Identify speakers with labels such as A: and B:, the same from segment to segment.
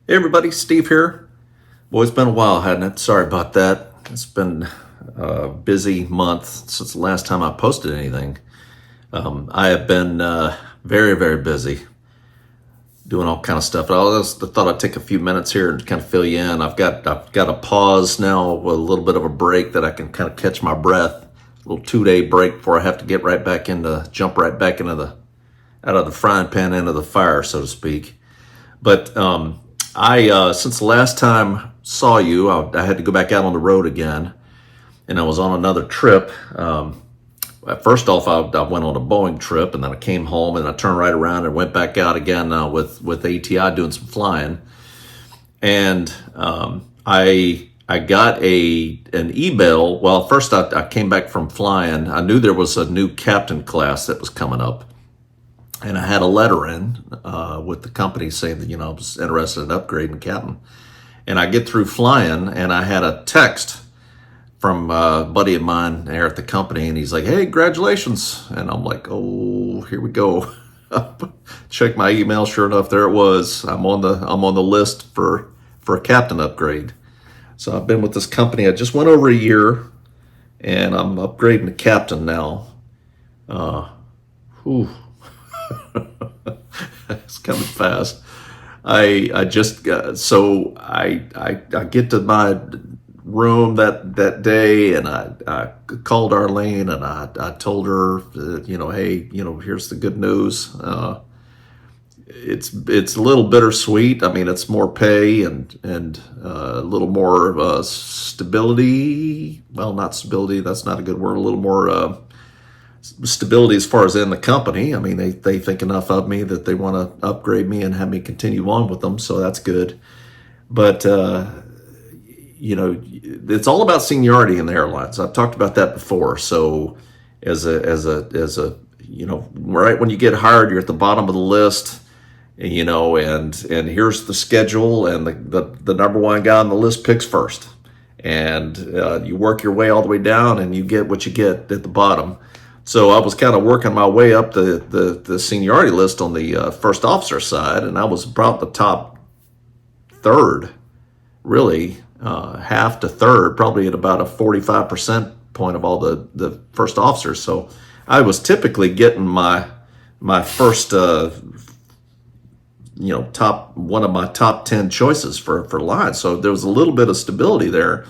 A: Hey everybody, Steve here. Boy, it's been a while, hadn't it? Sorry about that. It's been a busy month since the last time I posted anything. I have been very, very busy doing all kind of stuff. I just thought I'd take a few minutes here and kind of fill you in. I've got a pause now, a little bit of a break that I can kind of catch my breath. A little 2-day break before I have to get right back into, jump right back into the out of the frying pan into the fire, so to speak. But I since the last time saw you, I had to go back out on the road again, and I was on another trip. First off, I went on a Boeing trip, and then I came home, and I turned right around and went back out again with ATI doing some flying. And I got an email. Well, first I came back from flying. I knew there was a new captain class that was coming up, and I had a letter in with the company saying that I was interested in upgrading captain. And I get through flying, and I had a text from a buddy of mine there at the company, and he's like, "Hey, congratulations!" And I'm like, "Oh, here we go." Check my email. Sure enough, there it was. I'm on the list for a captain upgrade. So I've been with this company. I just went over a year, and I'm upgrading to captain now. Whew. It's coming fast. I just so I get to my room that day, and I called Arlene, and I told her hey, here's the good news. It's a little bittersweet. I mean, it's more pay and a little more stability. Well, not stability. That's not a good word. A little more stability as far as in the company. I mean, they think enough of me that they want to upgrade me and have me continue on with them, so that's good. But it's all about seniority in the airlines. I've talked about that before. So as a right when you get hired, you're at the bottom of the list. And here's the schedule, and the number one guy on the list picks first, and you work your way all the way down, and you get what you get at the bottom. So I was kind of working my way up the seniority list on the first officer side, and I was about the top third, really, half to third, probably at about a 45% point of all the first officers. So I was typically getting my first top one of my top 10 choices for line. So there was a little bit of stability there.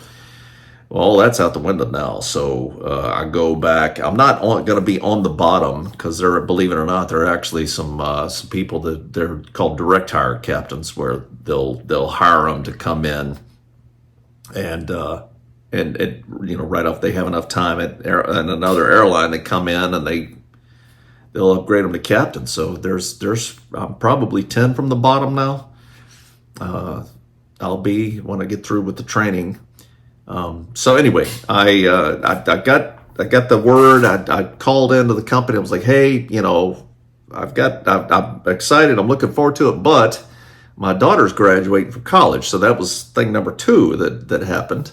A: Well, that's out the window now. So I go back. I'm not going to be on the bottom because believe it or not, there are actually some people that they're called direct hire captains, where they'll hire them to come in and right off they have enough time at another airline to come in, and they'll upgrade them to captain. So I'm probably 10 from the bottom now. I'll be when I get through with the training. So anyway, I got the word. I called into the company. I was like, "Hey, I'm excited. I'm looking forward to it, but my daughter's graduating from college." So that was thing number 2 that happened.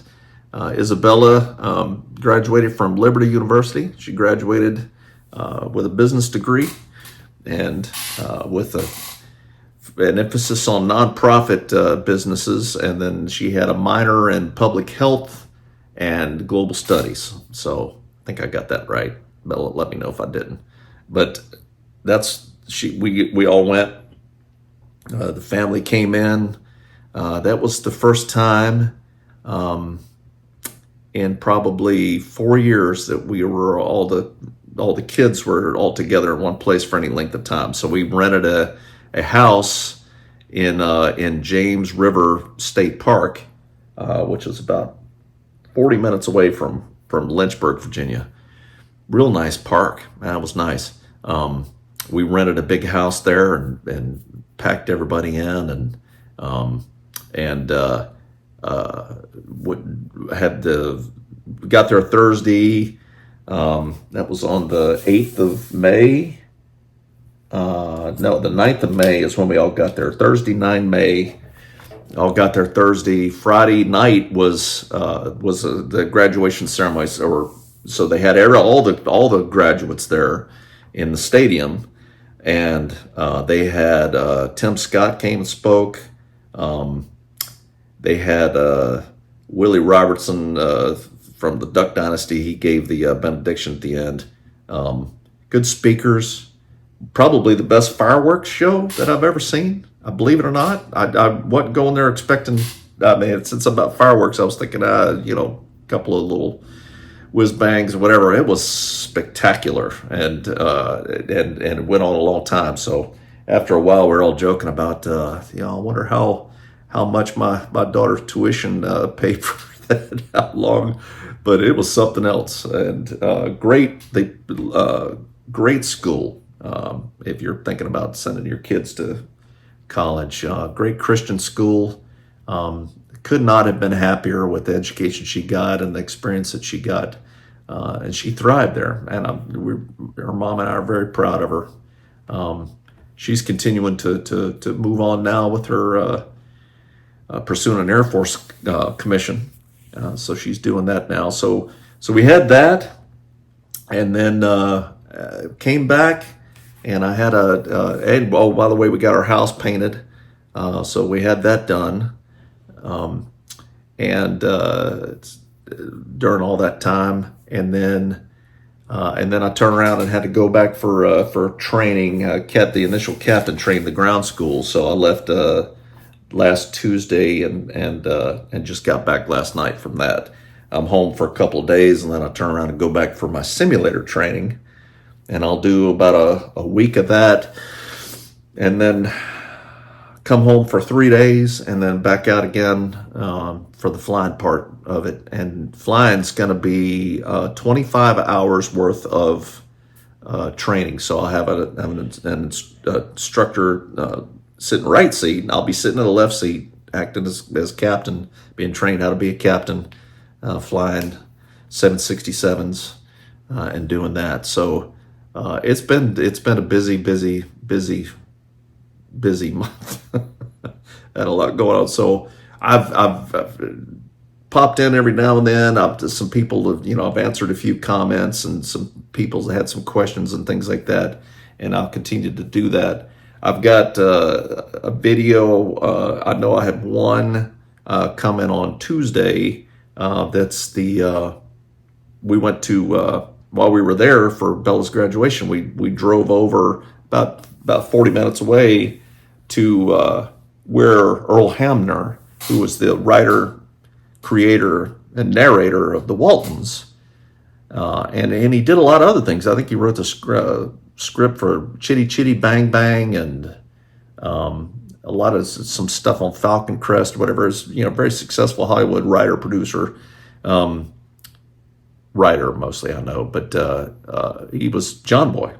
A: Isabella graduated from Liberty University. She graduated with a business degree, and with an emphasis on nonprofit businesses, and then she had a minor in public health and global studies. So I think I got that right. Bella, let me know if I didn't. But we all went. The family came in. That was the first time in probably 4 years that we were all the kids were all together in one place for any length of time. So we rented a house in James River State Park, which is about 40 minutes away from Lynchburg, Virginia. Real nice park. Man, it was nice. We rented a big house there and packed everybody in, and got there Thursday. That was on the 8th of May. No, the 9th of May is when we all got there. Thursday, 9 May. All got there Thursday. Friday night was the graduation ceremony. So they had all the graduates there in the stadium, and they had Tim Scott came and spoke. They had Willie Robertson from the Duck Dynasty. He gave the benediction at the end. Good speakers. Probably the best fireworks show that I've ever seen. I believe it or not. I wasn't going there expecting. I mean, since about fireworks, I was thinking, a couple of little whiz bangs or whatever. It was spectacular, and it went on a long time. So after a while, we are all joking about, I wonder how much my daughter's tuition paid for that, how long, but it was something else, and great school. If you're thinking about sending your kids to college, great Christian school. Could not have been happier with the education she got and the experience that she got, and she thrived there. And her mom and I are very proud of her. She's continuing to move on now with her pursuing an Air Force commission, so she's doing that now. So we had that, and then came back. And I had by the way, we got our house painted. So we had that done. During all that time. And then I turned around and had to go back for training. The initial captain trained the ground school. So I left last Tuesday and just got back last night from that. I'm home for a couple of days, and then I turn around and go back for my simulator training. And I'll do about a week of that, and then come home for 3 days, and then back out again for the flying part of it. And flying's going to be 25 hours worth of training. So I'll have an instructor sitting right seat, and I'll be sitting in the left seat, acting as captain, being trained how to be a captain, flying 767s and doing that. So. It's been a busy month. Had a lot going on. So I've popped in every now and then. Some people I've answered a few comments, and some people had some questions and things like that, and I'll continue to do that. I've got a video. I know I have one coming on Tuesday. That's we went to. While we were there for Bella's graduation, we drove over about 40 minutes away to where Earl Hamner, who was the writer, creator, and narrator of the Waltons, and he did a lot of other things. I think he wrote the script for Chitty Chitty Bang Bang and a lot of some stuff on Falcon Crest, whatever. Is very successful Hollywood writer producer. Writer mostly, I know, but he was John Boy,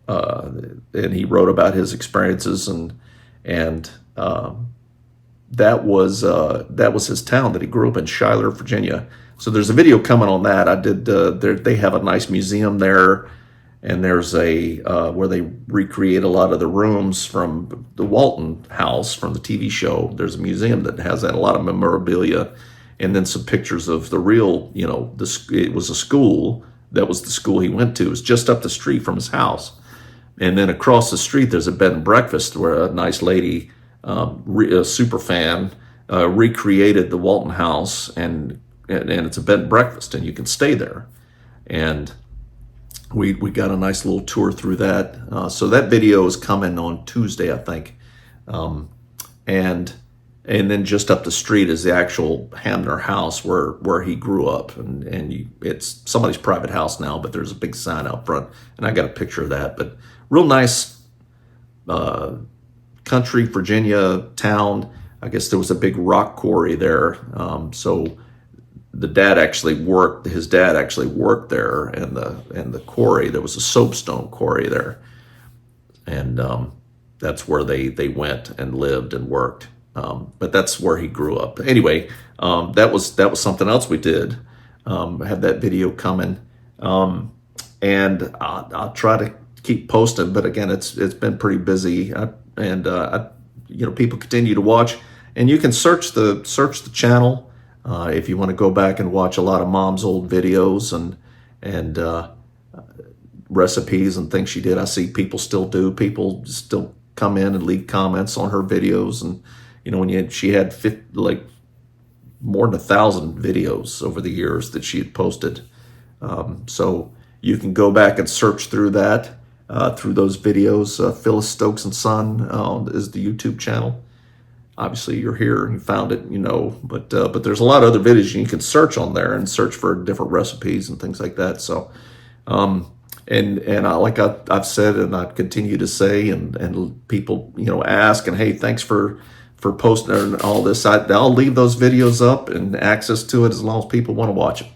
A: and he wrote about his experiences, and that was his town that he grew up in, Schuyler, Virginia. So there's a video coming on that. I did. They have a nice museum there, and there's where they recreate a lot of the rooms from the Walton house from the TV show. There's a museum that has that, a lot of memorabilia. And then some pictures of the real, it was a school. That was the school he went to. It was just up the street from his house. And then across the street, there's a bed and breakfast where a nice lady, a super fan, recreated the Walton house. And it's a bed and breakfast, and you can stay there. And we got a nice little tour through that. So that video is coming on Tuesday, I think. And then just up the street is the actual Hamner house where he grew up, and it's somebody's private house now, but there's a big sign out front, and I got a picture of that. But real nice country Virginia town. I guess there was a big rock quarry there, so his dad actually worked there, and the quarry, there was a soapstone quarry there, and that's where they went and lived and worked. But that's where he grew up. Anyway, that was something else we did. I have that video coming, and I'll try to keep posting. But again, it's been pretty busy, people continue to watch, and you can search the channel if you want to go back and watch a lot of Mom's old videos and recipes and things she did. I see people still come in and leave comments on her videos and She had like more than 1,000 videos over the years that she had posted. So you can go back and search through that, through those videos. Phyllis Stokes and Son is the YouTube channel. Obviously, you're here and you found it, but there's a lot of other videos you can search on there and search for different recipes and things like that. So, and like I've said, and I continue to say, and people, ask, and hey, thanks for posting and all this. I'll leave those videos up and access to it as long as people want to watch it.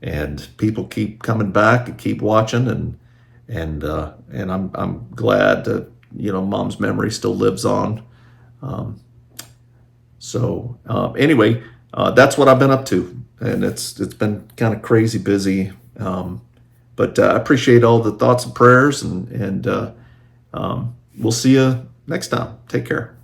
A: And people keep coming back and keep watching, and I'm glad that Mom's memory still lives on. Anyway, that's what I've been up to, and it's been kind of crazy busy. But I appreciate all the thoughts and prayers, and we'll see you next time. Take care.